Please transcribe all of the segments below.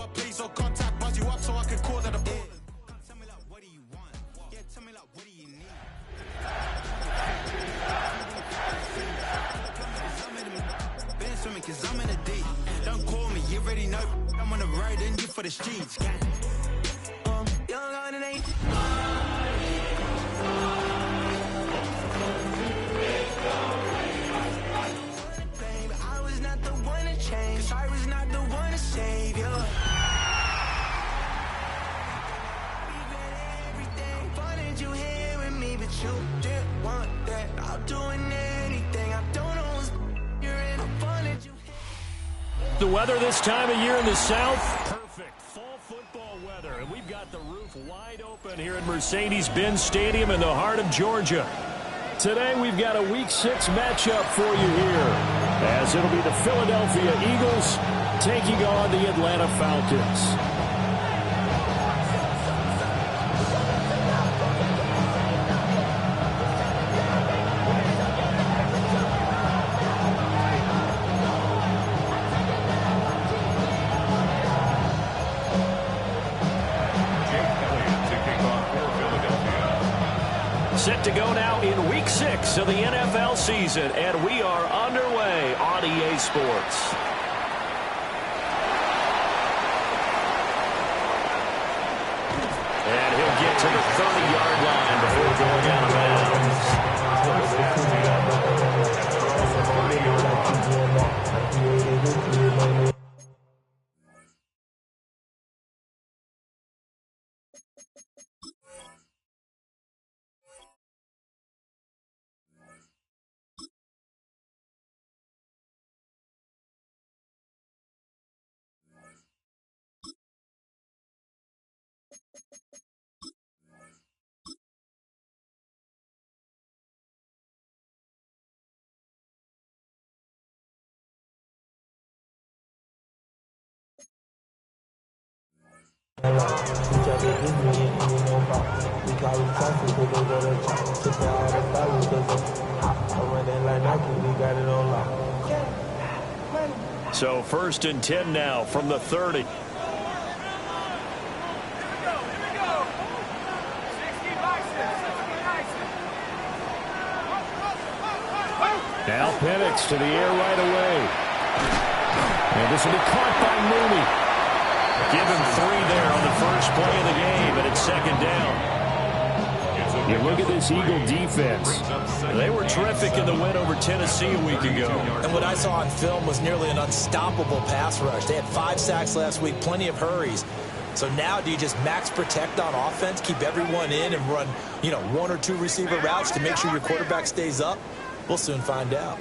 never please or contact. Buzz you up so I can call that a ball. Tell me like, what do you want? Yeah, tell me like, what do you need? Been swimming cause I'm in a deep. Don't call me, you already know. I'm on the road and you for the streets. Young on an 8. I was not the one to change. I was not the one to save you. Everything wanted you here with me, but you didn't want that. I'm doing anything. I don't know what's you're in. I wanted you. The weather this time of year in the South, perfect fall football weather, and we've got the roof wide open here at Mercedes-Benz Stadium in the heart of Georgia. Today we've got a Week 6 matchup for you here, as it'll be the Philadelphia Eagles taking on the Atlanta Falcons. Set to go now in Week 6 of the NFL season, and we are underway on EA Sports. And he'll get to the 30-yard line before going out of bounds. So 1st and 10 now from the 30. Now Penix to the air right away. And this will be caught by Mooney. Give him 3 there on the first play of the game, and it's 2nd down. You look at this Eagle defense. They were terrific in the win over Tennessee a week ago. And what I saw on film was nearly an unstoppable pass rush. They had 5 sacks last week, plenty of hurries. So now do you just max protect on offense, keep everyone in, and run, 1 or 2 receiver routes to make sure your quarterback stays up? We'll soon find out.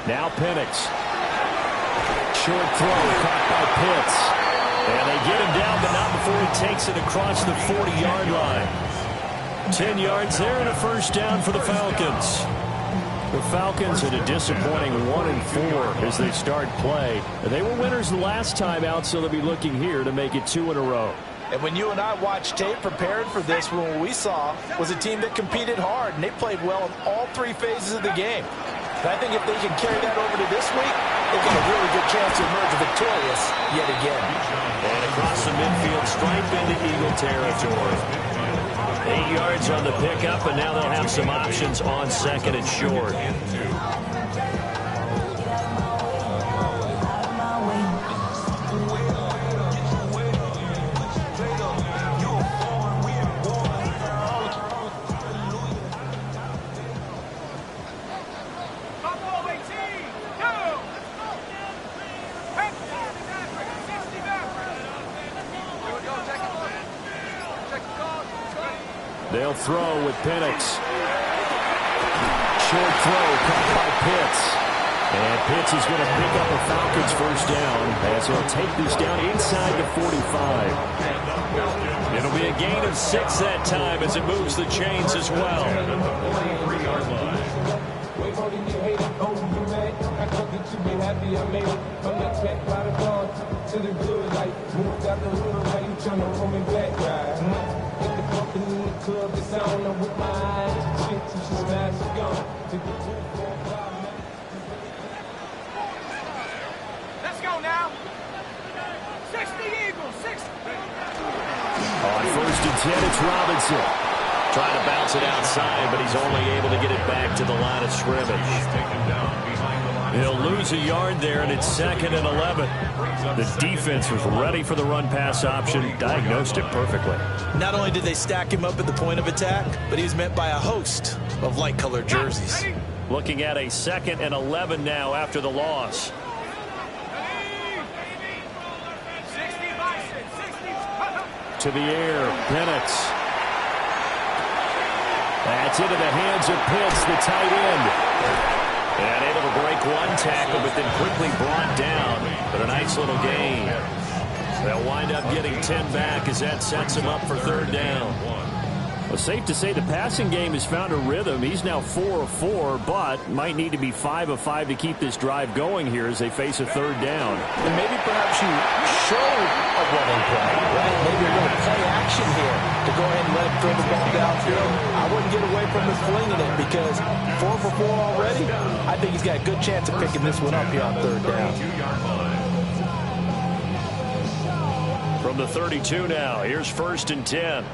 Now Penix. Short throw caught by Pitts. And they get him down, but not before he takes it across the 40-yard line. 10 yards there and a first down for the Falcons. The Falcons had a disappointing 1-4 as they start play. They were winners the last time out, so they'll be looking here to make it 2 in a row. And when you and I watched tape prepared for this, what we saw was a team that competed hard, and they played well in all 3 phases of the game. And I think if they can carry that over to this week, they've got a really good chance to emerge victorious yet again. And across the midfield, stripe into Eagle territory. 8 yards on the pickup, and now they'll have some options on 2nd and short. They'll throw with Penix. Short throw caught by Pitts. And Pitts is going to pick up a Falcons first down as he'll take this down inside the 45. It'll be a gain of 6 that time as it moves the chains as well. On 1st and 10, it's Robinson. Trying to bounce it outside, but he's only able to get it back to the line of scrimmage. He'll lose a yard there, and it's 2nd and 11. The defense was ready for the run-pass option, diagnosed it perfectly. Not only did they stack him up at the point of attack, but he was met by a host of light-colored jerseys. Looking at a 2nd and 11 now after the loss. To the air, Penix. That's into the hands of Pitts, the tight end. And able to break one tackle, but then quickly brought down. But a nice little gain. They'll wind up getting 10 back as that sets him up for 3rd down. Well, safe to say the passing game has found a rhythm. He's now 4 of 4, but might need to be 5 of 5 to keep this drive going here as they face a 3rd down. And maybe perhaps you show a running play, right? Maybe a little play action here to go ahead and let him throw the ball downfield. I wouldn't get away from the flinging it because 4 for 4 already. I think he's got a good chance of picking this one up here on 3rd down. From the 32 now, here's 1st and 10.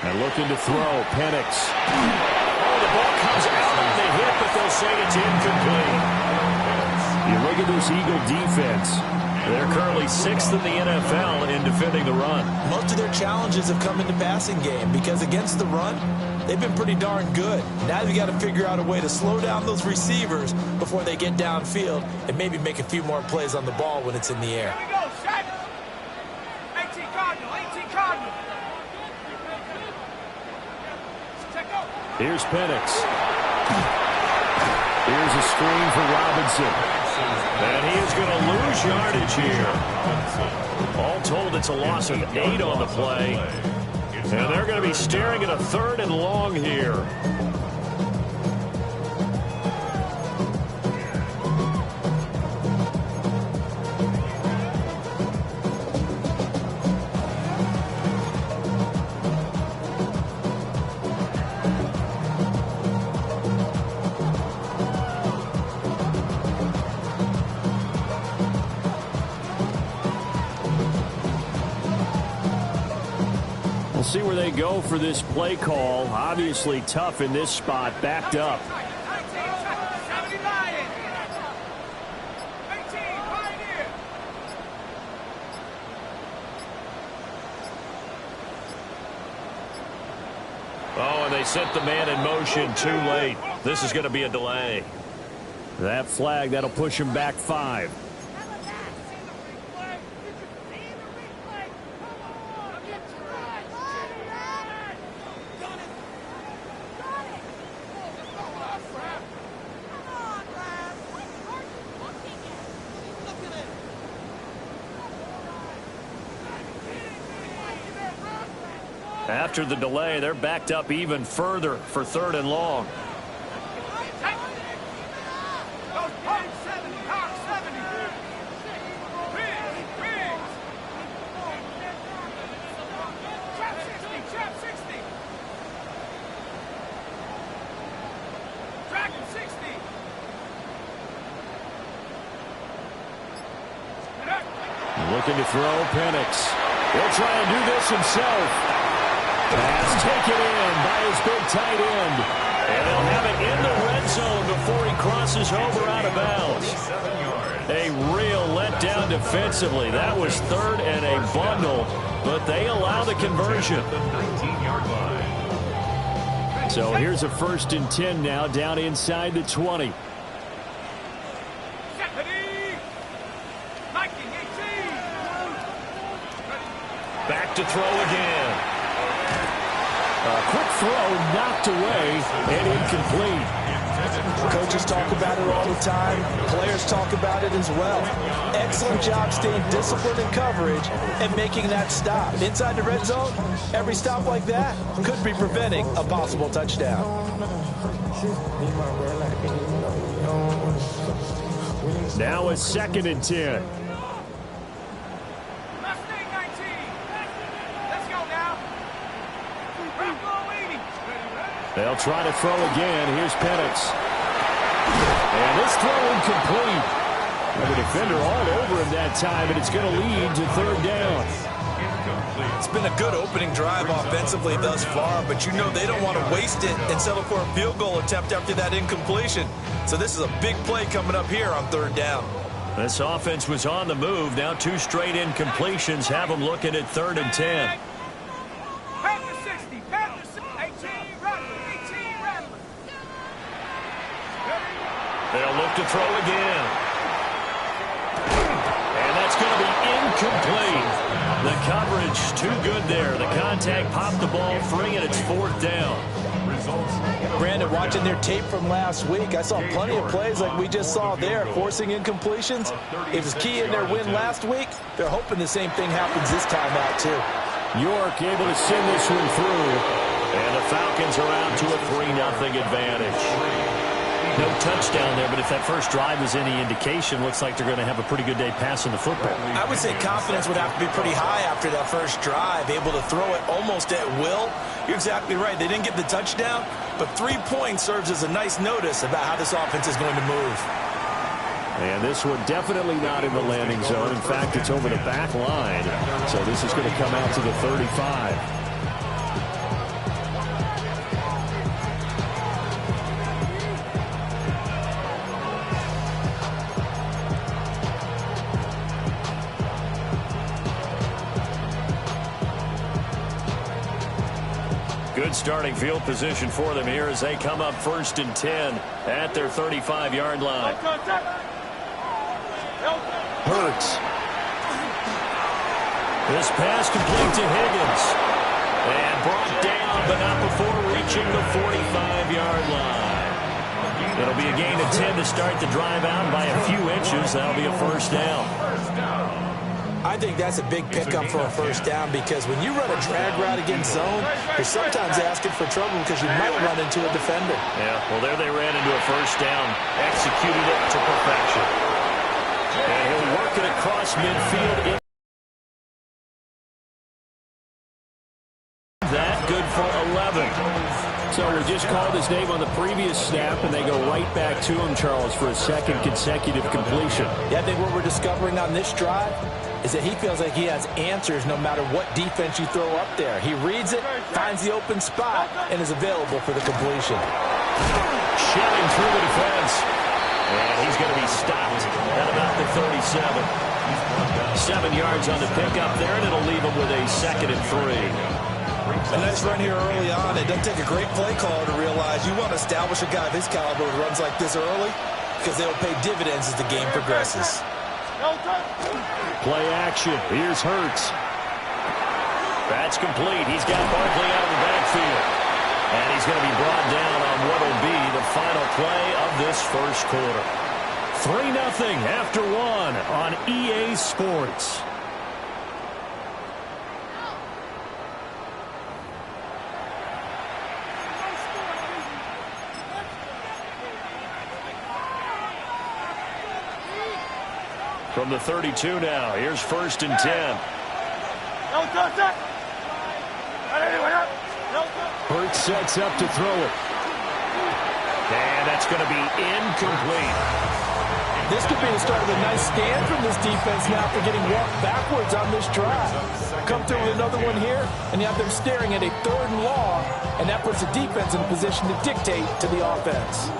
And looking to throw, Penix. Oh, the ball comes out on the hit, but they'll say it's incomplete. You look at this Eagle defense. They're currently 6th in the NFL in defending the run. Most of their challenges have come in the passing game because against the run, they've been pretty darn good. Now they've got to figure out a way to slow down those receivers before they get downfield and maybe make a few more plays on the ball when it's in the air. Here we go, Shaq. 18 Cardinal, 18 Cardinal. Here's Penix. Here's a screen for Robinson. And he is going to lose yardage here. All told, it's a loss of 8 on the play. And they're going to be staring at a 3rd and long here. See where they go for this play call. Obviously tough in this spot, backed up. Oh, and they sent the man in motion too late. This is going to be a delay. That flag, that'll push him back 5. After the delay, they're backed up even further for 3rd and long. Looking to throw, Penix. He'll try and do this himself. Pass taken in by his big tight end. And they'll have it in the red zone before he crosses over out of bounds. A real letdown defensively. That was 3rd and a bundle, but they allow the conversion. So here's a 1st and 10 now down inside the 20. Back to throw again. A quick throw knocked away and incomplete. Coaches talk about it all the time. Players talk about it as well. Excellent job staying disciplined in coverage and making that stop. Inside the red zone, every stop like that could be preventing a possible touchdown. Now a 2nd and 10. They'll try to throw again. Here's Penix. And this throw incomplete. And the defender all over him that time, and it's going to lead to third down. It's been a good opening drive offensively thus far, but you know they don't want to waste it and settle for a field goal attempt after that incompletion. So this is a big play coming up here on third down. This offense was on the move. Now 2 straight incompletions have them looking at 3rd and 10. Panther 60, Panther 60, 18, Rattler, 18, Rattler. They'll look to throw again. And that's going to be incomplete. The coverage too good there. The contact popped the ball free, and it's 4th down. Brandon, watching their tape from last week, I saw plenty of plays like we just saw there, forcing incompletions. It was key in their win last week. They're hoping the same thing happens this time out, too. York able to send this one through. And the Falcons are out to a 3-0 advantage. No touchdown there, but if that first drive is any indication, looks like they're going to have a pretty good day passing the football. I would say confidence would have to be pretty high after that first drive, able to throw it almost at will. You're exactly right. They didn't get the touchdown, but 3 points serves as a nice notice about how this offense is going to move. And this one definitely not in the landing zone. In fact, it's over the back line. So this is going to come out to the 35. Good starting field position for them here as they come up 1st and 10 at their 35-yard line. Hurts. This pass complete to Higgins. And brought down, but not before reaching the 45-yard line. It'll be a gain of 10 to start the drive out by a few inches. That'll be a 1st down. I think that's a big pickup for a 1st down because when you run a drag route against zone, you're sometimes asking for trouble because you might run into a defender. Yeah, well, there they ran into a 1st down, executed it to perfection. And he'll work it across midfield. That good for 11. So we just called his name on the previous snap, and they go right back to him, Charles, for a 2nd consecutive completion. Yeah, I think what we're discovering on this drive is that he feels like he has answers no matter what defense you throw up there. He reads it, finds the open spot, and is available for the completion. Shelling through the defense. And he's going to be stopped at about the 37. 7 yards on the pickup there, and it'll leave him with a 2nd and 3. A nice run here early on. It doesn't take a great play caller to realize you want to establish a guy of his caliber who runs like this early because they'll pay dividends as the game progresses. Play action. Here's Hurts. That's complete. He's got Barkley out of the backfield. And he's going to be brought down on what will be the final play of this 1st quarter. 3-0 after 1 on EA Sports. From the 32 now, here's 1st and 10. Hurts sets up to throw it. And that's going to be incomplete. This could be the start of a nice stand from this defense now for getting walked backwards on this drive. Come through with another one here, and you have them staring at a 3rd and long, and that puts the defense in a position to dictate to the offense.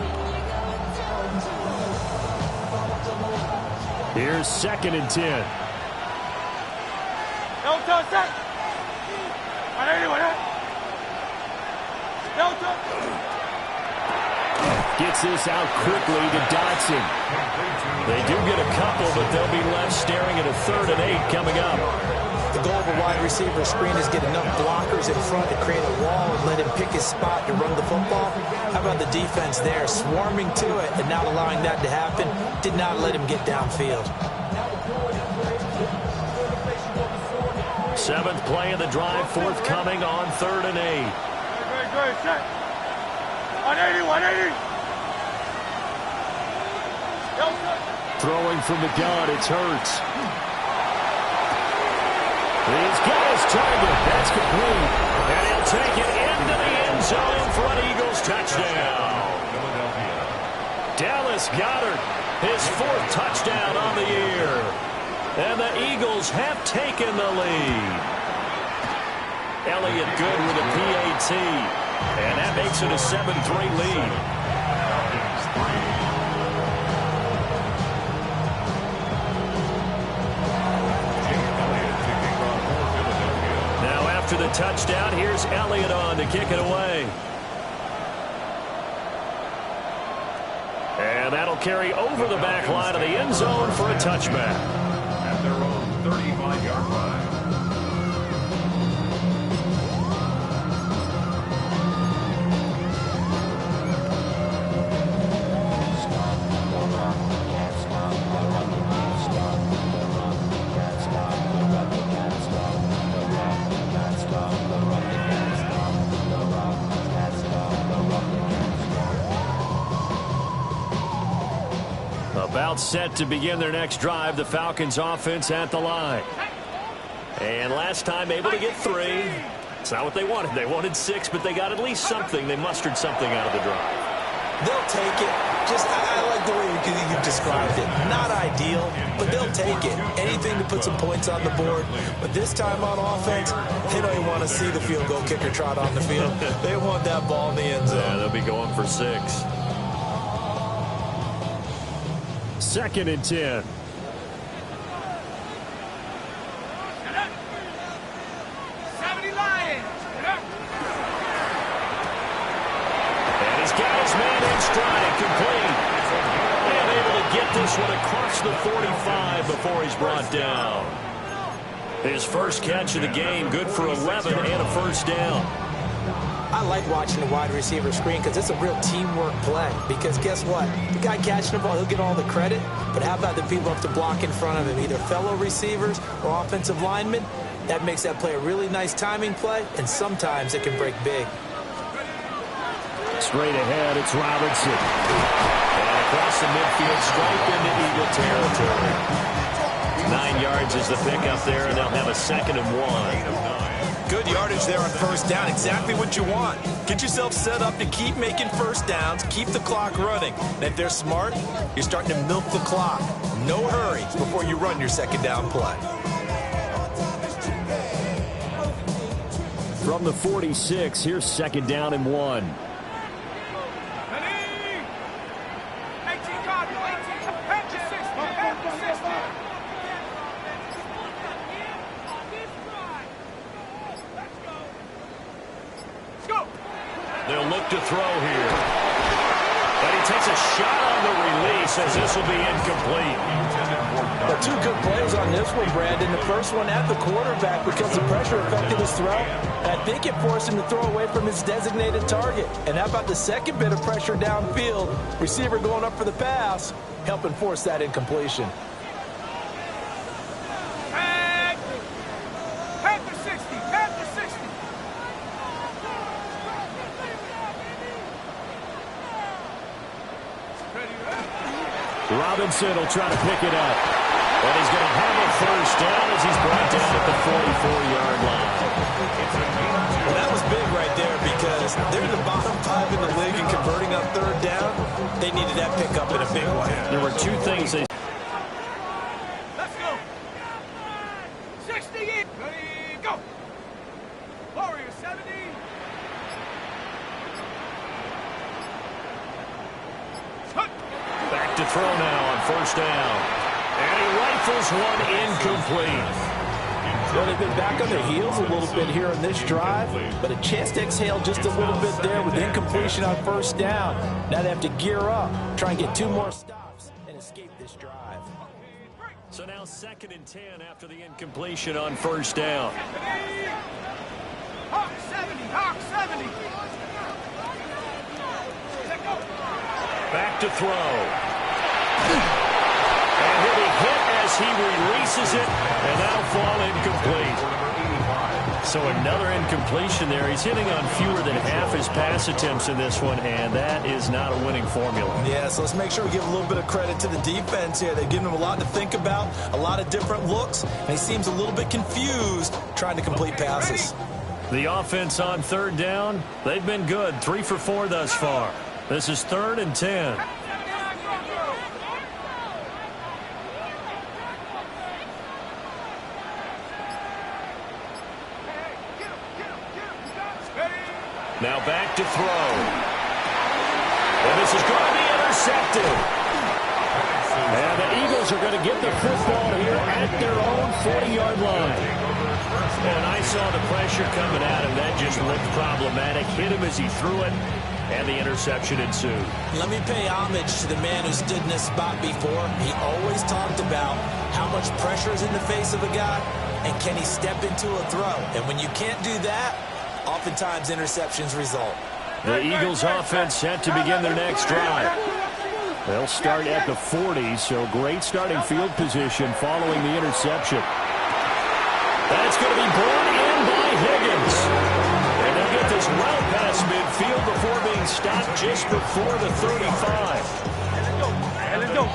Here's 2nd and 10. Gets this out quickly to Dotson. They do get a couple, but they'll be left staring at a 3rd and 8 coming up. The goal of a wide receiver screen is get enough blockers in front to create a wall and let him pick his spot to run the football. How about the defense there, swarming to it and not allowing that to happen? Did not let him get downfield. 7th play of the drive, forthcoming on 3rd and 8. Good, check. 180, 180. Throwing from the gun, it's Hurts. He's got his target. That's complete. And he'll take it into the end zone for an Eagles touchdown. Dallas Goedert, his 4th touchdown on the year. And the Eagles have taken the lead. Elliott good with a PAT. And that makes it a 7-3 lead. Now after the touchdown, here's Elliott on to kick it away. And that'll carry over the back line of the end zone for a touchback. At their own 35-yard line. About set to begin their next drive, the Falcons offense at the line. And last time able to get 3. It's not what they wanted. They wanted 6, but they got at least something. They mustered something out of the drive. They'll take it. I like the way you described it. Not ideal, but they'll take it. Anything to put some points on the board. But this time on offense, they don't even want to see the field goal kicker trot on the field. They want that ball in the end zone. Yeah, they'll be going for 6. 2nd and 10. And he's got his man in stride, complete. And able to get this one across the 45 before he's brought down. His first catch of the game, good for 11 and a first down. I like watching the wide receiver screen because it's a real teamwork play. Because guess what? The guy catching the ball, he'll get all the credit. But how about the people up to block in front of him, either fellow receivers or offensive linemen? That makes that play a really nice timing play, and sometimes it can break big. Straight ahead, it's Robinson. And across the midfield, straight into Eagle territory. 9 yards is the pickup there, and they'll have a 2nd and 1. Good yardage there on first down. Exactly what you want. Get yourself set up to keep making first downs, keep the clock running. And if they're smart, you're starting to milk the clock. No hurry before you run your 2nd down play. From the 46, here's 2nd down and 1. They'll look to throw here. But he takes a shot on the release as this will be incomplete. Well, 2 good plays on this one, Brandon. The first one at the quarterback because the pressure affected his throw. And I think it forced him to throw away from his designated target. And how about the second bit of pressure downfield? Receiver going up for the pass, helping force that incompletion. Robinson will try to pick it up. And he's going to have a first down as he's brought down at the 44-yard line. Well, that was big right there because they're the bottom 5 in the league in converting on 3rd down. They needed that pickup in a big way. There were 2 things they... Let's go. 60. Ready, go. Warrior 70. Back to throw now on first down. And he rifles one incomplete. Well, they've been back on their heels a little bit here on this drive, but a chance to exhale just a little bit there with incompletion on first down. Now they have to gear up, try and get 2 more stops, and escape this drive. So now 2nd and 10 after the incompletion on first down. Hawk 70, Hawk 70. Back to throw. And he'll be hit as he releases it, and that'll fall incomplete. So another incompletion there. He's hitting on fewer than half his pass attempts in this one, and that is not a winning formula. Yeah, so let's make sure we give a little bit of credit to the defense here. They've given him a lot to think about, a lot of different looks, and he seems a little bit confused trying to complete passes. The offense on 3rd down, they've been good. 3 for 4 thus far. This is 3rd and 10. Now back to throw. And this is going to be intercepted. And the Eagles are going to get the football here at their own 40-yard line. And I saw the pressure coming at him. That just looked problematic. Hit him as he threw it, and the interception ensued. Let me pay homage to the man who stood in this spot before. He always talked about how much pressure is in the face of a guy, and can he step into a throw. And when you can't do that, oftentimes interceptions result. The Eagles offense set to begin their next drive. They'll start at the 40, so great starting field position following the interception. That's going to be brought in by Higgins. And they'll get this well past midfield before being stopped just before the 35.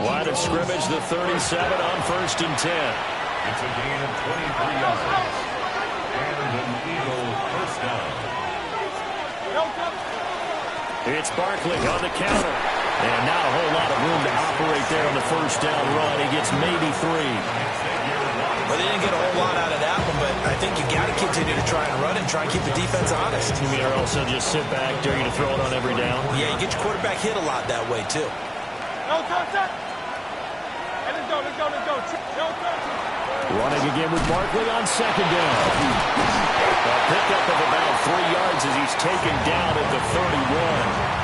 Line of scrimmage, the 37 on 1st and 10. It's a gain of 23 yards. And an Eagle first down. It's Barkley on the counter. And not a whole lot of room to operate there on the first down run. He gets maybe 3. Well, they didn't get a whole lot out of that one, but I think you got to continue to try and run and try and keep the defense honest. You mean, or also just sit back, dare you to throw it on every down? Yeah, you get your quarterback hit a lot that way, too. Let's go. Running again with Barkley on 2nd down. A pickup of about 3 yards as he's taken down at the 31.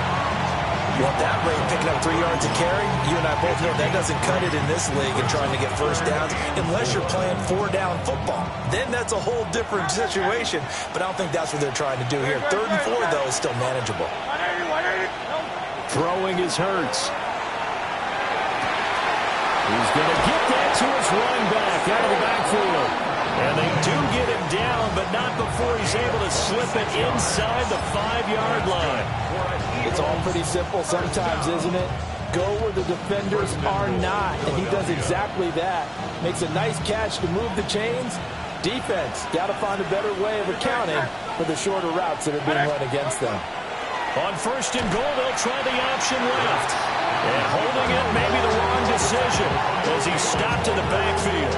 Well, at that rate, picking up 3 yards a carry, you and I both know that doesn't cut it in this league and trying to get first downs unless you're playing 4-down football. Then that's a whole different situation, but I don't think that's what they're trying to do here. 3rd and 4, though, is still manageable. Throwing is Hurts. He's going to get that to his running back out of the backfield. And they do get him down, but not before he's able to slip it inside the 5-yard line. It's all pretty simple sometimes, isn't it? Go where the defenders are not, and he does exactly that. Makes a nice catch to move the chains. Defense, got to find a better way of accounting for the shorter routes that are being run against them. On 1st and goal, they'll try the option left. And holding it may be the wrong decision as he stopped in the backfield.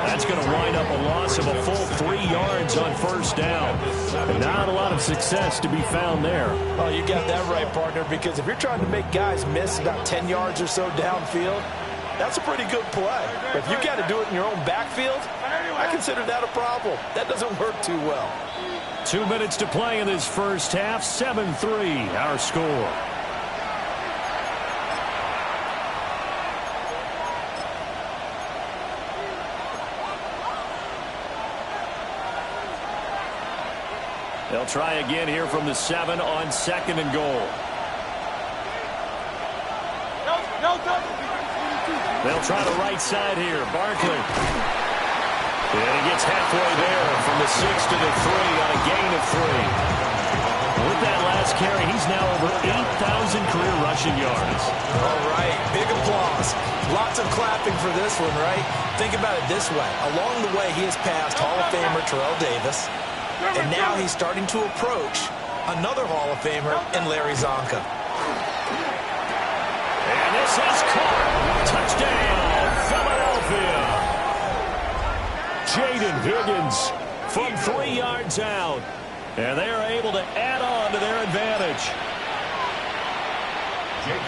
That's going to wind up a loss of a full 3 yards on 1st down. Not a lot of success to be found there. Oh, you got that right, partner, because if you're trying to make guys miss about 10 yards or so downfield, that's a pretty good play. But if you got to do it in your own backfield, I consider that a problem. That doesn't work too well. 2 minutes to play in this first half. 7-3, our score. They'll try again here from the 7 on 2nd and goal. They'll try the right side here. Barkley. And he gets halfway there from the 6 to the 3 on a gain of 3. With that last carry, he's now over 8,000 career rushing yards. All right, big applause. Lots of clapping for this one, right? Think about it this way. Along the way, he has passed Hall of Famer Terrell Davis. And now he's starting to approach another Hall of Famer in Larry Zonka. And this is caught. Touchdown, Philadelphia. Jaden Higgins from 3 yards out. And they are able to add on to their advantage.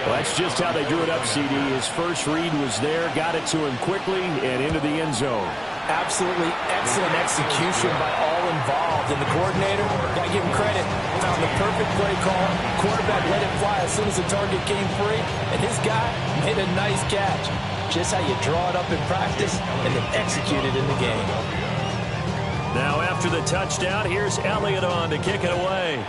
Well, that's just how they drew it up, CD. His first read was there, got it to him quickly, and into the end zone. Absolutely excellent execution by all involved. And the coordinator, got to give him credit, found the perfect play call. Quarterback let it fly as soon as the target came free. And his guy made a nice catch. Just how you draw it up in practice and then execute it in the game. Now after the touchdown, here's Elliott on to kick it away.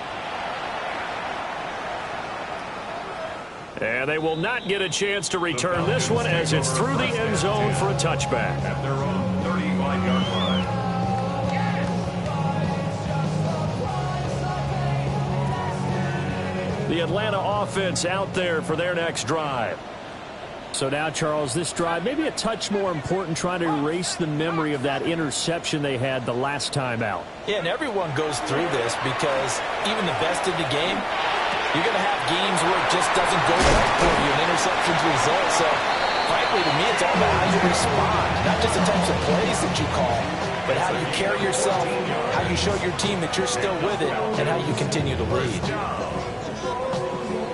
And they will not get a chance to return this one as it's through the end zone for a touchback. At their own 35-yard line. The Atlanta offense out there for their next drive. So now, Charles, this drive maybe a touch more important, trying to erase the memory of that interception they had the last time out. Yeah, and everyone goes through this because even the best in the game, you're going to have games where it just doesn't go right for you, and interceptions result. So, frankly, to me, it's all about how you respond, not just the types of plays that you call. but how you carry yourself, how you show your team that you're still with it, and how you continue to lead.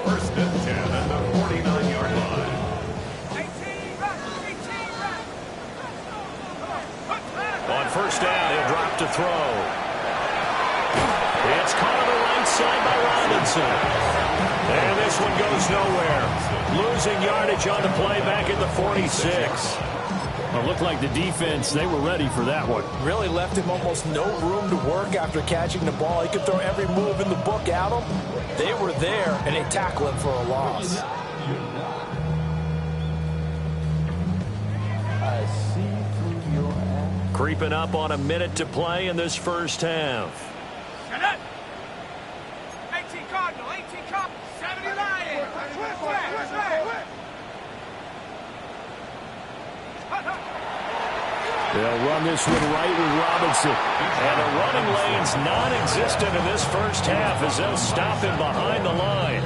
First and 10 at the 49-yard line. 18, run, 18, run. On first down, he'll drop to throw. It's caught on the right side by Robinson. And this one goes nowhere. Losing yardage on the play back at the 46. Well, it looked like the defense, they were ready for that one. Really left him almost no room to work after catching the ball. He could throw every move in the book at him. They were there, and they tackle him for a loss. I see through your eyes. Creeping up on a minute to play in this first half. Shut up. 18 Cardinal, 18 Cardinal, 70 Lions. They'll run this one right with Robinson. And the running lane's non-existent in this first half as they'll stop him behind the line.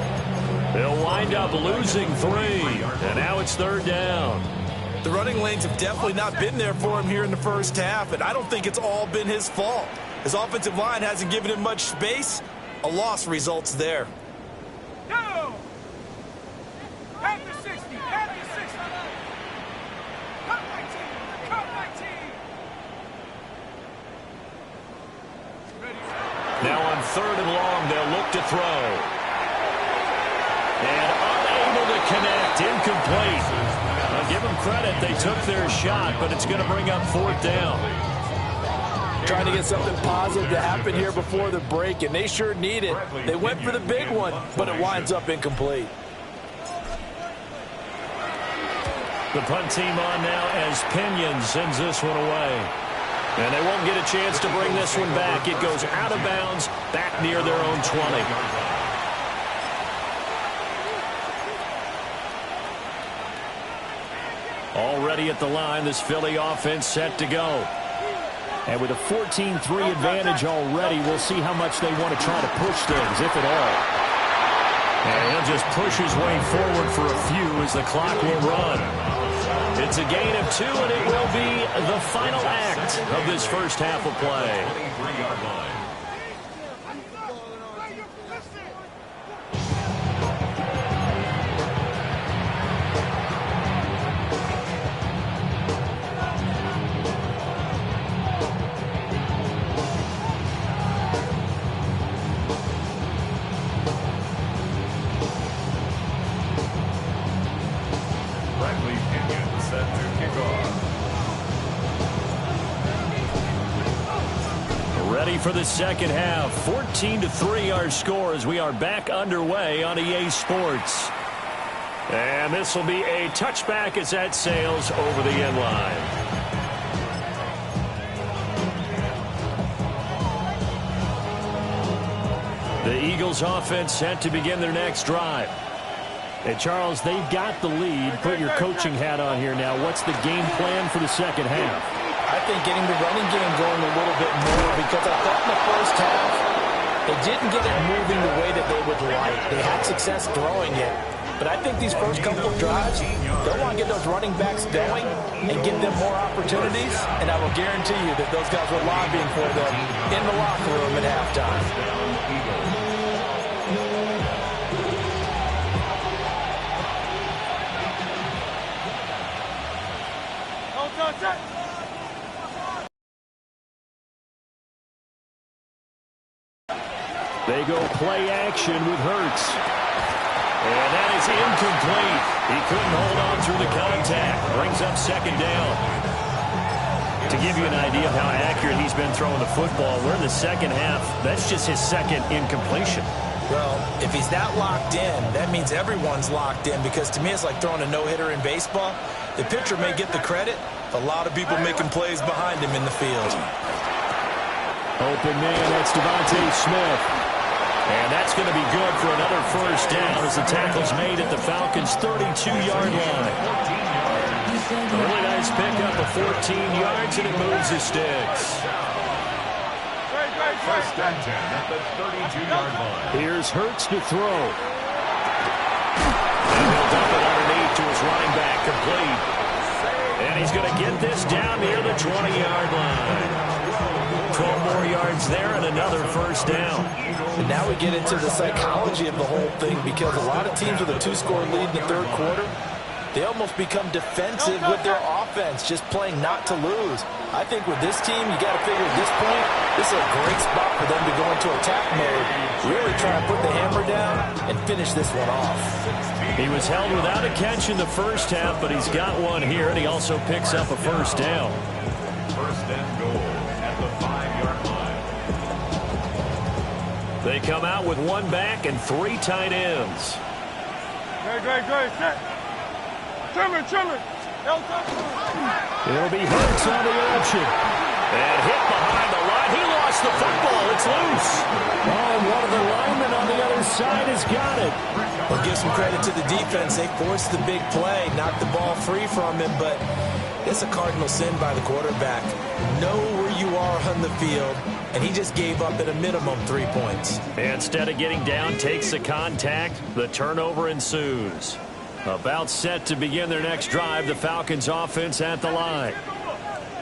They'll wind up losing 3. And now it's third down. The running lanes have definitely not been there for him here in the first half, and I don't think it's all been his fault. His offensive line hasn't given him much space. A loss results there. No. Pack the 60, pack the 60. Cut my team, cut my team. Now on third and long, they'll look to throw. And unable to connect, incomplete. I'll give them credit, they took their shot, but it's going to bring up fourth down. Trying to get something positive to happen here before the break, and they sure need it. They went for the big one, but it winds up incomplete. The punt team on now as Pinion sends this one away. And they won't get a chance to bring this one back. It goes out of bounds, back near their own 20. Already at the line, this Philly offense set to go. And with a 14-3 advantage already, we'll see how much they want to try to push things, if at all. And he'll just push his way forward for a few as the clock will run. It's a gain of 2, and it will be the final act of this first half of play. 23-yard line. For the second half, 14-3 our score as we are back underway on EA Sports. And this will be a touchback as that sails over the end line. The Eagles offense set to begin their next drive. Hey, Charles, they've got the lead. Put your coaching hat on here now. What's the game plan for the second half? I think getting the running game going a little bit more, because I thought in the first half they didn't get it moving the way that they would like. They had success throwing it, but I think these first couple of drives, they'll want to get those running backs going and give them more opportunities, and I will guarantee you that those guys were lobbying for them in the locker room at halftime. They go play action with Hurts. And that is incomplete. He couldn't hold on through the contact. Brings up second down. To give you an idea of how accurate he's been throwing the football, we're in the second half. That's just his second incompletion. Well, if he's that locked in, that means everyone's locked in, because to me it's like throwing a no-hitter in baseball. The pitcher may get the credit, a lot of people making plays behind him in the field. Open man, that's Devontae Smith. And that's going to be good for another first down as the tackle's made at the Falcons' 32-yard line. A really nice pickup of 14 yards, and it moves the sticks. First and 10 at the 32-yard line. Here's Hurts to throw. And he'll dump it underneath to his running back, complete. And he's going to get this down near the 20-yard line. there and another first down. And now we get into the psychology of the whole thing, because a lot of teams with a 2-score lead in the third quarter, they almost become defensive with their offense, just playing not to lose. I think with this team, you got to figure at this point, this is a great spot for them to go into attack mode, really try to put the hammer down and finish this one off. He was held without a catch in the first half, but he's got one here, and he also picks up a first down. First and goal at the 5-yard line. They come out with one back and 3 tight ends. Great. Trim it. It'll be Hurts on the option. And hit behind the line. He lost the football. It's loose. Oh, and one of the linemen on the other side has got it. Well, give some credit to the defense. They forced the big play, knocked the ball free from him, but it's a cardinal sin by the quarterback. Know where you are on the field, and he just gave up at a minimum 3 points. Instead of getting down, takes the contact. The turnover ensues. About set to begin their next drive, the Falcons offense at the line.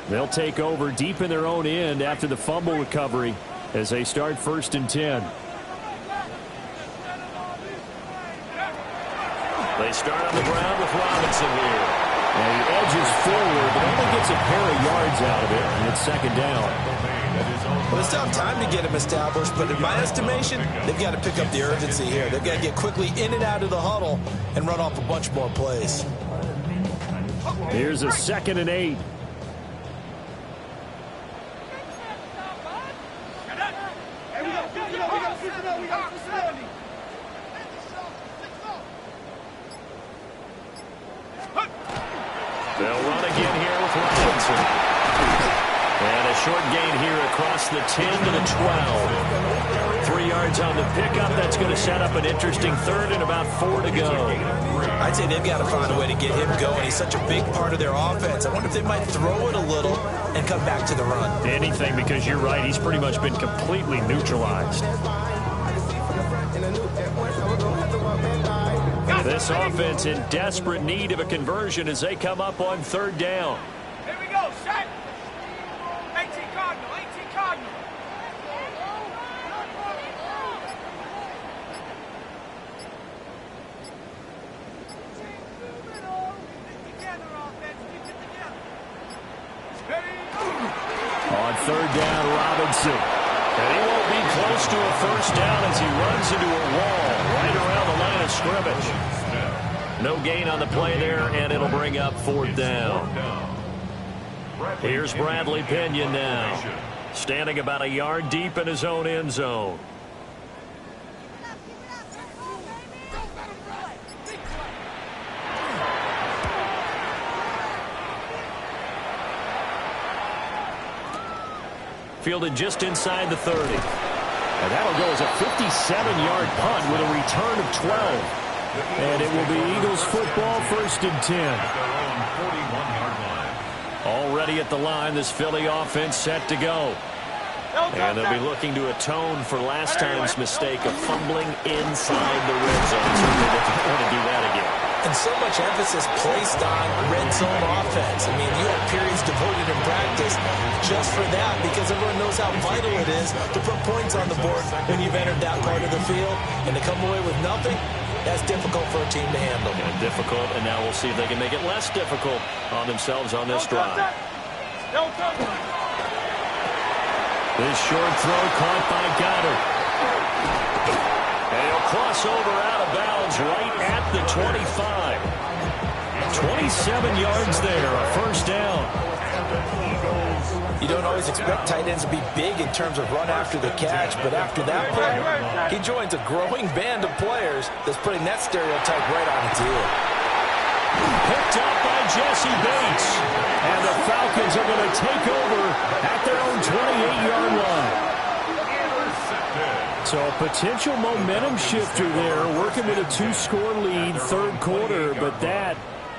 They'll take over deep in their own end after the fumble recovery as they start 1st and 10. They start on the ground with Robinson here. And he edges forward, but only gets a pair of yards out of it, and it's 2nd down. Well, it's tough time to get him established, but in my estimation, they've got to pick up the urgency here. They've got to get quickly in and out of the huddle and run off a bunch more plays. Here's a 2nd and 8. They'll run again here with Robinson. And a short gain here across the 10 to the 12. 3 yards on the pickup. That's going to set up an interesting 3rd and about 4 to go. I'd say they've got to find a way to get him going. He's such a big part of their offense. I wonder if they might throw it a little and come back to the run. Anything, because you're right. He's pretty much been completely neutralized. This offense in desperate need of a conversion as they come up on 3rd down. Here we go, set. 18 Cardinal. On 3rd down, Robinson. And he won't be close to a first down as he runs into a wall right around the line of scrimmage. No gain on the play there, and it'll bring up 4th down. Here's Bradley Pinion now, standing about a yard deep in his own end zone. Fielded just inside the 30. And that'll go as a 57-yard punt with a return of 12. And it will be Eagles football, 1st and 10. Already at the line, this Philly offense set to go. And they'll be looking to atone for last time's mistake of fumbling inside the red zone. Certainly looking forward to do that again. And so much emphasis placed on red zone offense. I mean, you have periods devoted in practice just for that, because everyone knows how vital it is to put points on the board when you've entered that part of the field. And to come away with nothing, that's difficult for a team to handle. And difficult, and now we'll see if they can make it less difficult on themselves on this drive. This short throw caught by Goddard. And he'll cross over out of bounds right at the 25. 27 yards there, a first down. You don't always expect tight ends to be big in terms of run after the catch, but after that play, he joins a growing band of players that's putting that stereotype right on its ear. Picked up by Jesse Bates. And the Falcons are going to take over at their own 28-yard line. So a potential momentum shifter there, working with a 2-score lead, 3rd quarter, but that,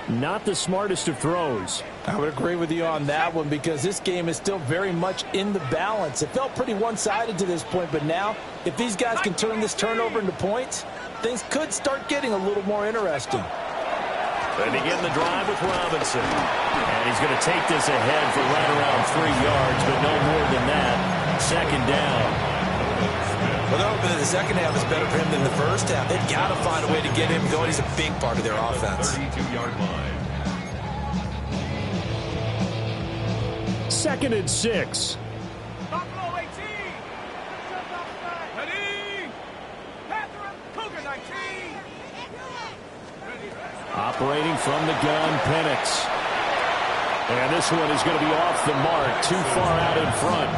not the smartest of throws. I would agree with you on that one, because this game is still very much in the balance. It felt pretty one-sided to this point, but now, if these guys can turn this turnover into points, things could start getting a little more interesting. They begin the drive with Robinson. And he's going to take this ahead for right around 3 yards, but no more than that. second down. Well, they're hoping that the second half is better for him than the first half. They've got to find a way to get him going. He's a big part of their offense. 32-yard line. 2nd and 6. Buffalo 18. Ready. Panther Cougar 19. Operating from the gun, Penix. And this one is going to be off the mark, too far out in front.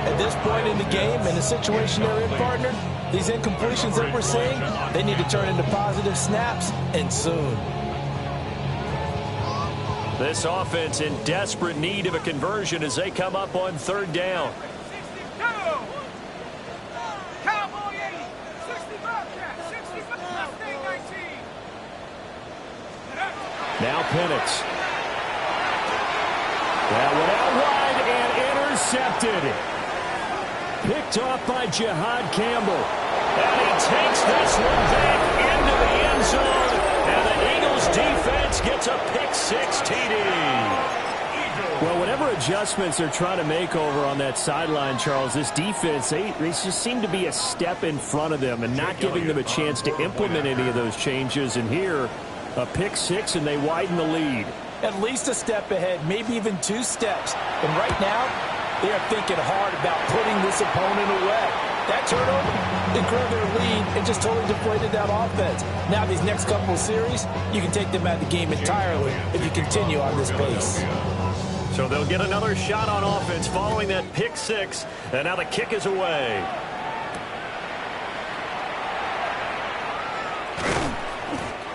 At this point in the game, in the situation they're in, partner, these incompletions that we're seeing, they need to turn into positive snaps, and soon. This offense in desperate need of a conversion as they come up on 3rd down. 62. Cowboy 80. 60 Bobcat. 65. Mustang 19. Now Penix. That went out wide and intercepted. Picked off by Jihad Campbell. And he takes this one back into the end zone. And the Eagles defense gets a pick-6 TD. Well, whatever adjustments they're trying to make over on that sideline, Charles, this defense, they just seem to be a step in front of them and not giving them a chance to implement any of those changes. And here, a pick-6, and they widen the lead. At least a step ahead, maybe even 2 steps. And right now, they are thinking hard about putting this opponent away. That turnover, they grew their lead and just totally deflated that offense. Now these next couple of series, you can take them out of the game entirely if you continue on this pace. So they'll get another shot on offense following that pick-6, and now the kick is away.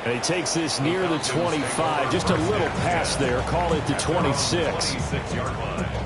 And he takes this near the 25. Just a little pass there. Call it the 26. 26-yard line.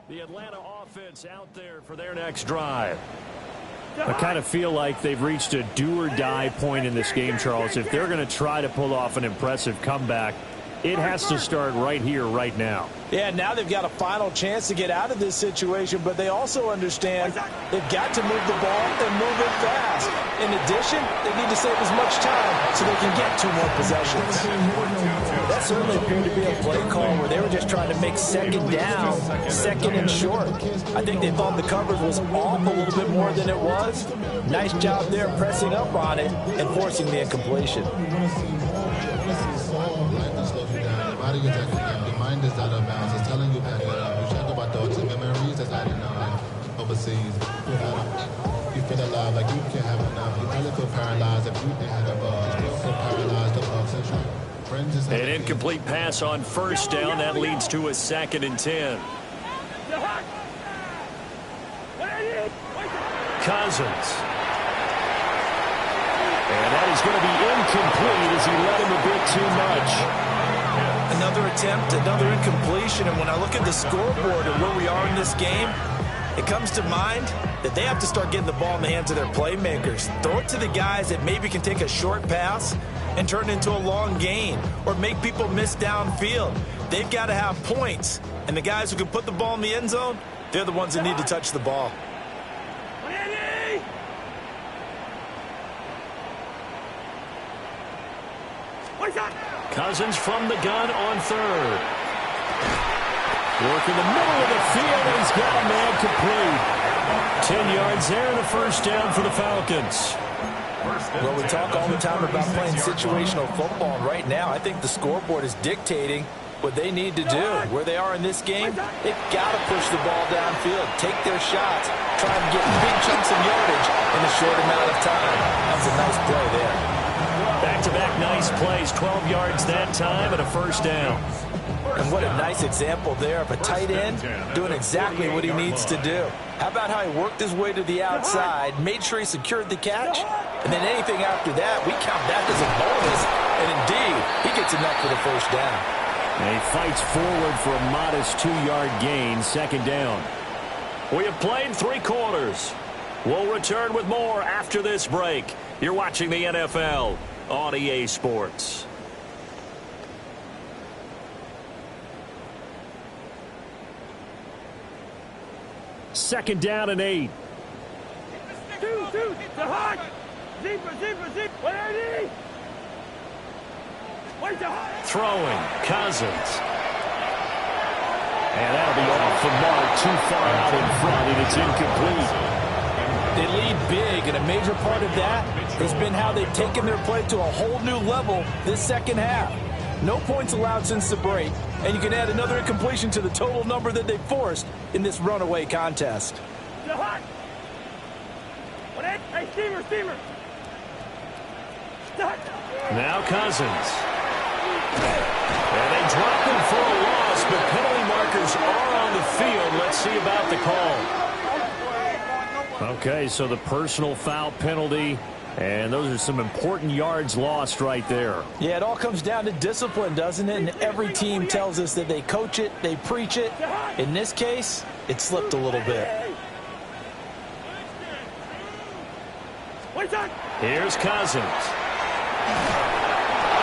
The Atlanta offense out there for their next drive. I kind of feel like they've reached a do-or-die point in this game, Charles. If they're going to try to pull off an impressive comeback, it has to start right here, right now. Yeah, now they've got a final chance to get out of this situation, but they also understand they've got to move the ball and move it fast. In addition, they need to save as much time so they can get 2 more possessions. That certainly appeared to be a play call where they were just trying to make 2nd down, 2nd and short. I think they thought the coverage was off a little bit more than it was. Nice job there pressing up on it and forcing the incompletion. Body is acting up, your mind is out of bounds. It's telling you back it up. You talk about thoughts and memories that's adding up, like overseas. You feel alive, like you can't have enough. You probably feel paralyzed if you didn't have a ball. You still feel paralyzed, the bugs and friends is An incomplete pass on 1st down. That leads to a 2nd and 10. Cousins. And that is going to be incomplete as he led him a bit too much. Another attempt, another incompletion, and when I look at the scoreboard and where we are in this game, it comes to mind that they have to start getting the ball in the hands of their playmakers. Throw it to the guys that maybe can take a short pass and turn it into a long gain or make people miss downfield. They've got to have points, and the guys who can put the ball in the end zone, they're the ones that need to touch the ball. Cousins from the gun on 3rd. Work in the middle of the field, and he's got a man complete. 10 yards there and a 1st down for the Falcons. Well, we talk all the time about playing situational football, and right now I think the scoreboard is dictating what they need to do. Where they are in this game, they've got to push the ball downfield, take their shots, try and get big chunks of yardage in a short amount of time. That was a nice play there. Back-to-back nice plays, 12 yards that time and a 1st down. And what a nice example there of a tight end doing exactly what he needs to do. How about how he worked his way to the outside, made sure he secured the catch, and then anything after that, we count that as a bonus. And indeed, he gets enough for the 1st down. And he fights forward for a modest 2-yard gain, second down. We have played 3 quarters. We'll return with more after this break. You're watching the NFL on EA Sports. Second down and 8. Two, to hot. Zebra. 180. Wait to hot. Throwing, Cousins. And that'll be off the mark, too far out in front, and it's incomplete. They lead big, and a major part of that has been how they've taken their play to a whole new level this second half. No points allowed since the break, and you can add another incompletion to the total number that they forced in this runaway contest. Hey, steamer. Now Cousins. And they drop him for a loss, but penalty markers are on the field. Let's see about the call. Okay, so the personal foul penalty, and those are some important yards lost right there. Yeah, it all comes down to discipline, doesn't it? And every team tells us that they coach it, they preach it. In this case, it slipped a little bit. Here's Cousins.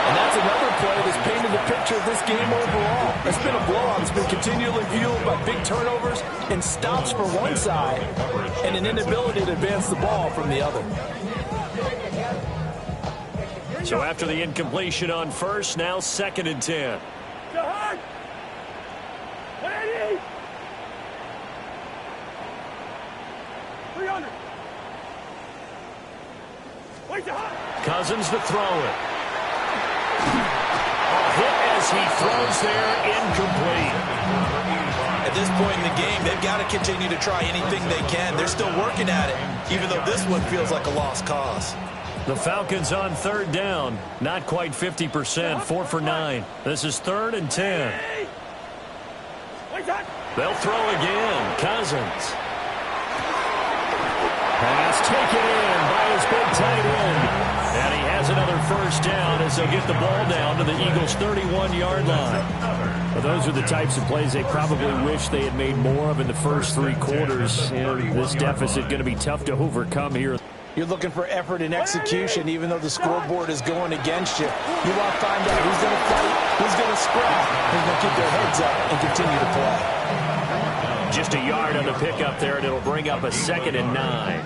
And that's another play that's painted the picture of this game overall. It's been a blowout. It's been continually fueled by big turnovers and stops for one side and an inability to advance the ball from the other. So after the incompletion on first, now 2nd and 10. 300. Cousins to throw it. A hit as he throws there, incomplete. At this point in the game, they've got to continue to try anything they can. They're still working at it, even though this one feels like a lost cause. The Falcons on 3rd down. Not quite 50%, 4 for 9. This is 3rd and 10. They'll throw again. Cousins. Pass taken in by his big tight end. And he has another first down as they'll get the ball down to the Eagles' 31-yard line. Well, those are the types of plays they probably wish they had made more of in the first 3 quarters. And this deficit going to be tough to overcome here. You're looking for effort and execution, even though the scoreboard is going against you. You want to find out who's going to fight, who's going to scrap, who's going to keep their heads up and continue to play. Just a yard on the pickup there, and it'll bring up a 2nd and 9.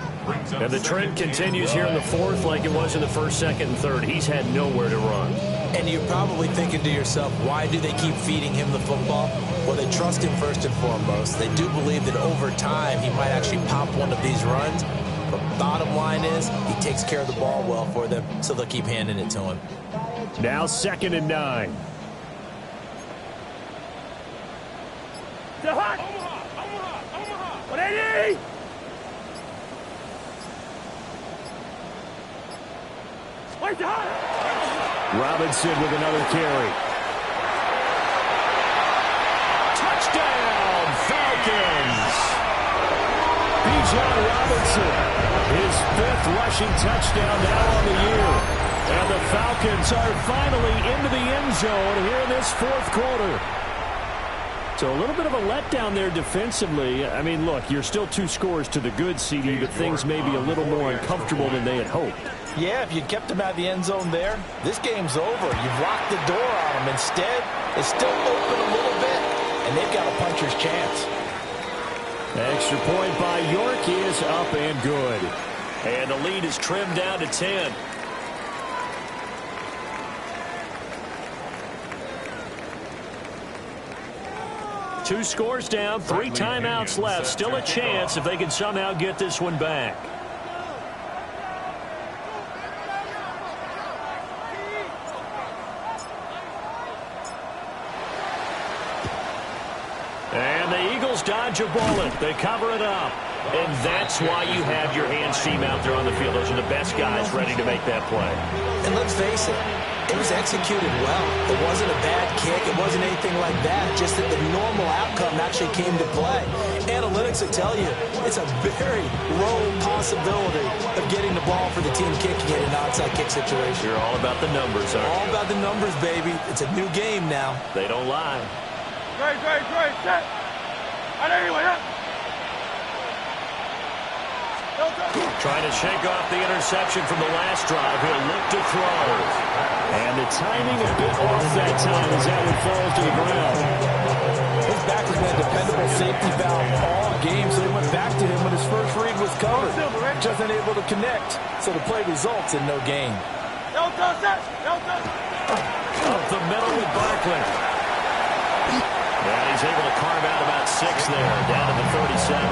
And the trend continues here in the 4th like it was in the 1st, 2nd, and 3rd. He's had nowhere to run. And you're probably thinking to yourself, why do they keep feeding him the football? Well, they trust him first and foremost. They do believe that over time he might actually pop one of these runs. But bottom line is he takes care of the ball well for them, so they'll keep handing it to him. Now 2nd and 9. Omaha. 180. Robinson with another carry. Touchdown, Falcons! Bijan Robinson, his 5th rushing touchdown now on the year. And the Falcons are finally into the end zone here in this 4th quarter. So a little bit of a letdown there defensively. I mean, look, you're still 2 scores to the good, CD, but things may be a little more uncomfortable than they had hoped. Yeah, if you'd kept them out of the end zone there, this game's over. You've locked the door on them. Instead, it's still open a little bit, and they've got a puncher's chance. Extra point by York is up and good. And the lead is trimmed down to 10. Two scores down, 3 timeouts left. Still a chance if they can somehow get this one back. And the Eagles dodge a bullet. They cover it up. And that's why you have your hands team out there on the field. Those are the best guys ready to make that play. And let's face it, It was executed well. It wasn't a bad kick. It wasn't anything like that. Just that the normal outcome actually came to play. Analytics will tell you it's a very low possibility of getting the ball for the team kicking it in an onside kick situation. You're all about the numbers, aren't you? All about the numbers, baby. It's a new game now. They don't lie. Great, set. Anyway, up. Trying to shake off the interception from the last drive. He'll look to throw. And the timing a bit off that time as that one falls to the ground. His back has been a dependable safety valve all game, so they went back to him when his first read was covered. Just unable to connect, so the play results in no gain. Up the middle with Barkley. And he's able to carve out about 6 there, down to the 37.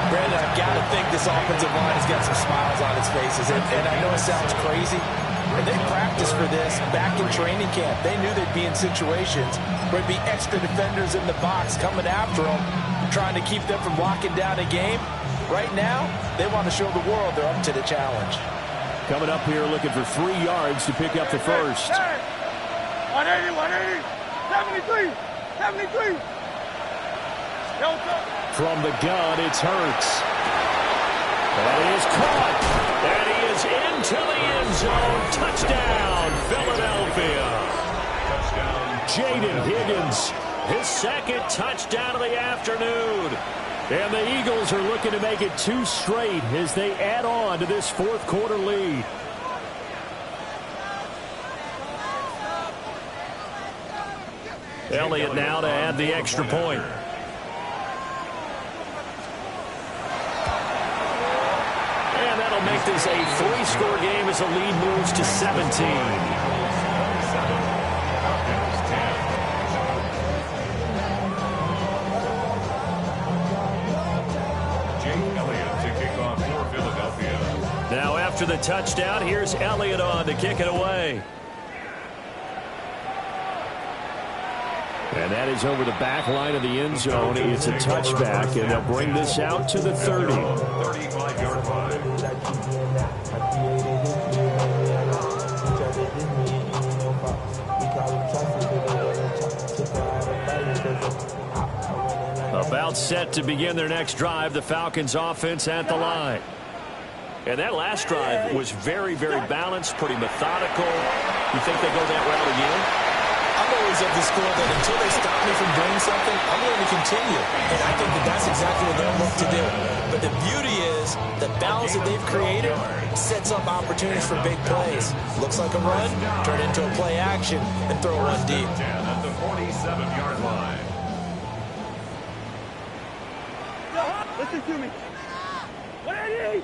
Brandon, I've got to think this offensive line has got some smiles on its faces. And I know it sounds crazy, and they practiced for this back in training camp. They knew they'd be in situations where there'd be extra defenders in the box coming after them, trying to keep them from locking down a game. Right now, they want to show the world they're up to the challenge. Coming up here looking for 3 yards to pick up the first. 180, 73. From the gun, it's Hurts. And he is caught. And he is into the end zone. Touchdown, Philadelphia. Jaden Higgins, his second touchdown of the afternoon. And the Eagles are looking to make it 2 straight as they add on to this fourth quarter lead. Elliott now to add the extra point. And that'll make this a 3-score game as the lead moves to 17. Now after the touchdown, here's Elliott on to kick it away. And that is over the back line of the end zone. It's a touchback, and they'll bring this out to the 30. 35-yard line. About set to begin their next drive, the Falcons offense at the line. And that last drive was very, very balanced, pretty methodical. You think they go that route again? I'm always of the school that until they stop me from doing something, I'm going to continue. And I think that that's exactly what they'll look to do. But the beauty is the balance that they've created sets up opportunities for big plays. Looks like a run, turn it into a play action, and throw one deep. At the 47-yard line. Listen to me. 180.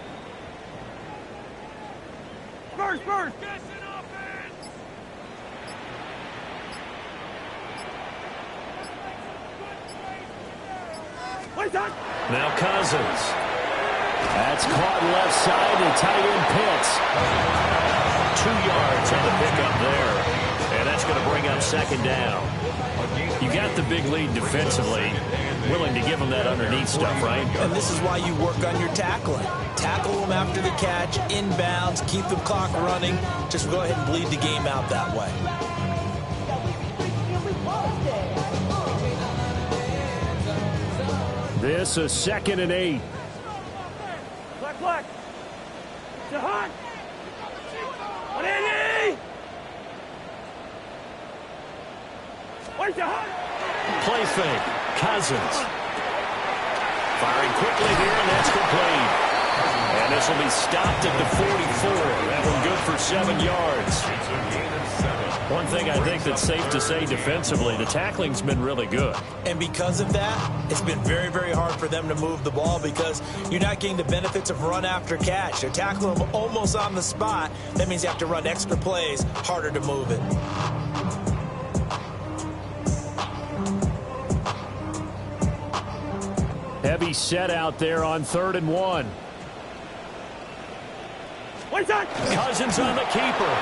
First. Now Cousins. That's caught left side to tight end Pitts. 2 yards on the pickup there. And that's going to bring up second down. You got the big lead defensively. Willing to give them that underneath stuff, right? And this is why you work on your tackling. Tackle them after the catch, inbounds, keep the clock running. Just go ahead and bleed the game out that way. This is 2nd and 8. Black. Jahan. 180. Wait, Jahan. Play fake. Cousins. Firing quickly here, and that's complete. And this will be stopped at the 44. That one good for 7 yards. One thing I think that's safe to say defensively, the tackling's been really good. And because of that, it's been very, very hard for them to move the ball because you're not getting the benefits of run after catch. They're tackling them almost on the spot. That means you have to run extra plays, harder to move it. Heavy set out there on 3rd and 1. Cousins on the keeper.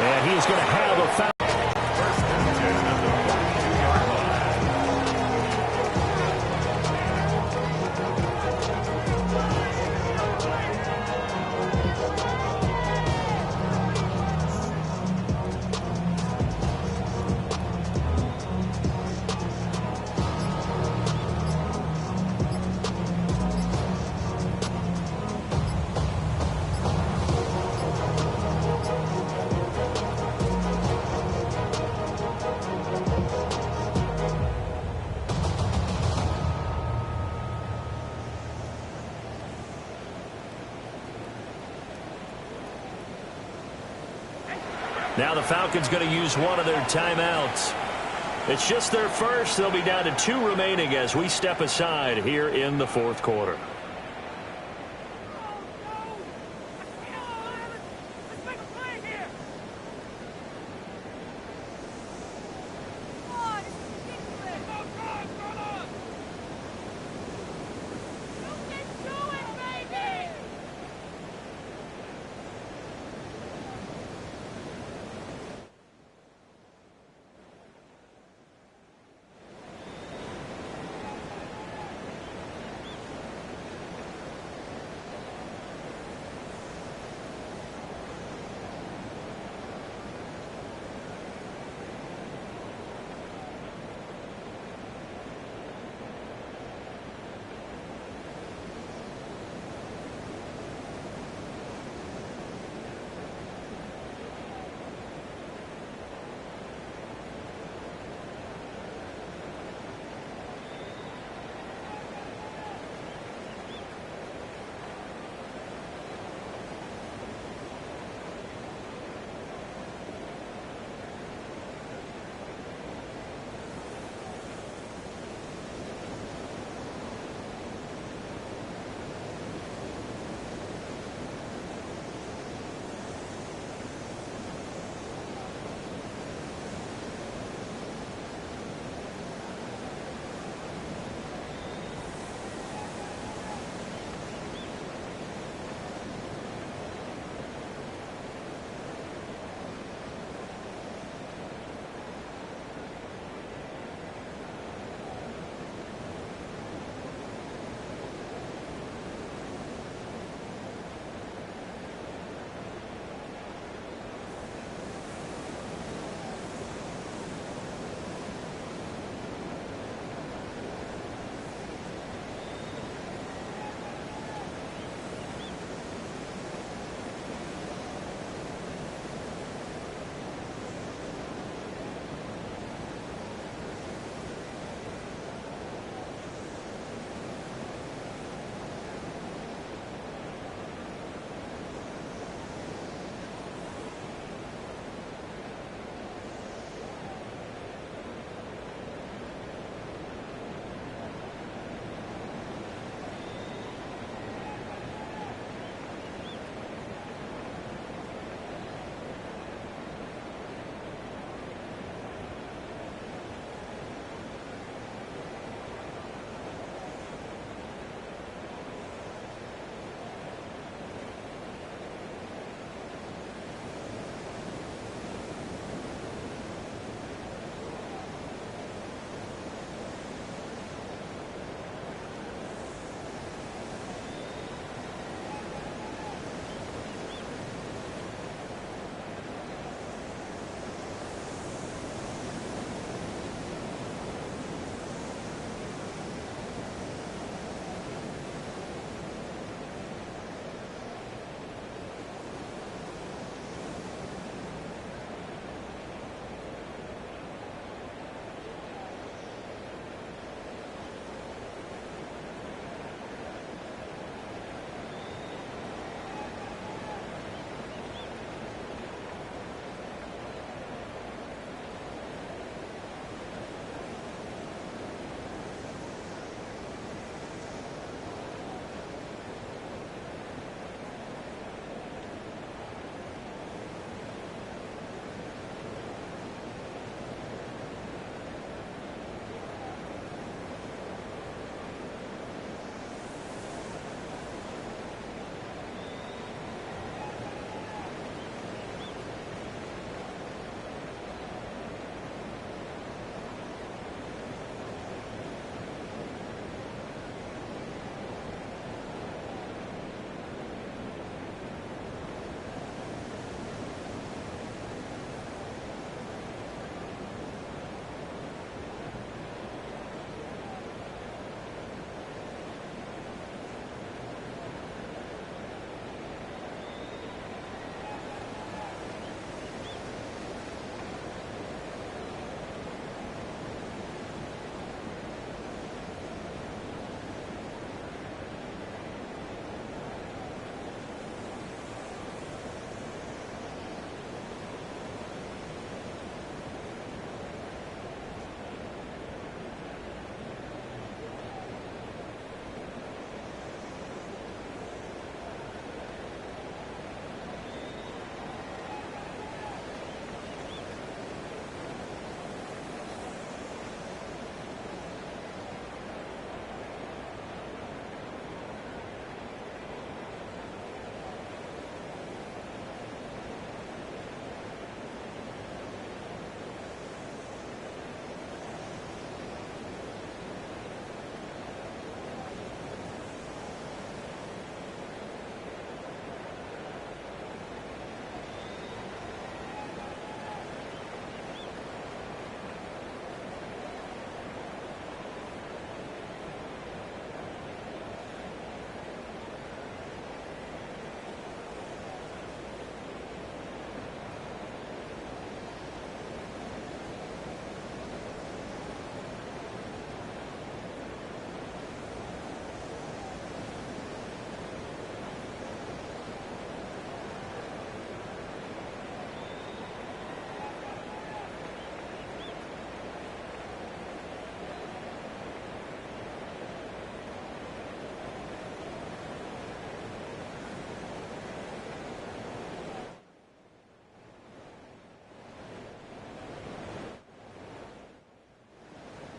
And he's going to have a foul. Now the Falcons going to use one of their timeouts. It's just their first. They'll be down to 2 remaining as we step aside here in the fourth quarter.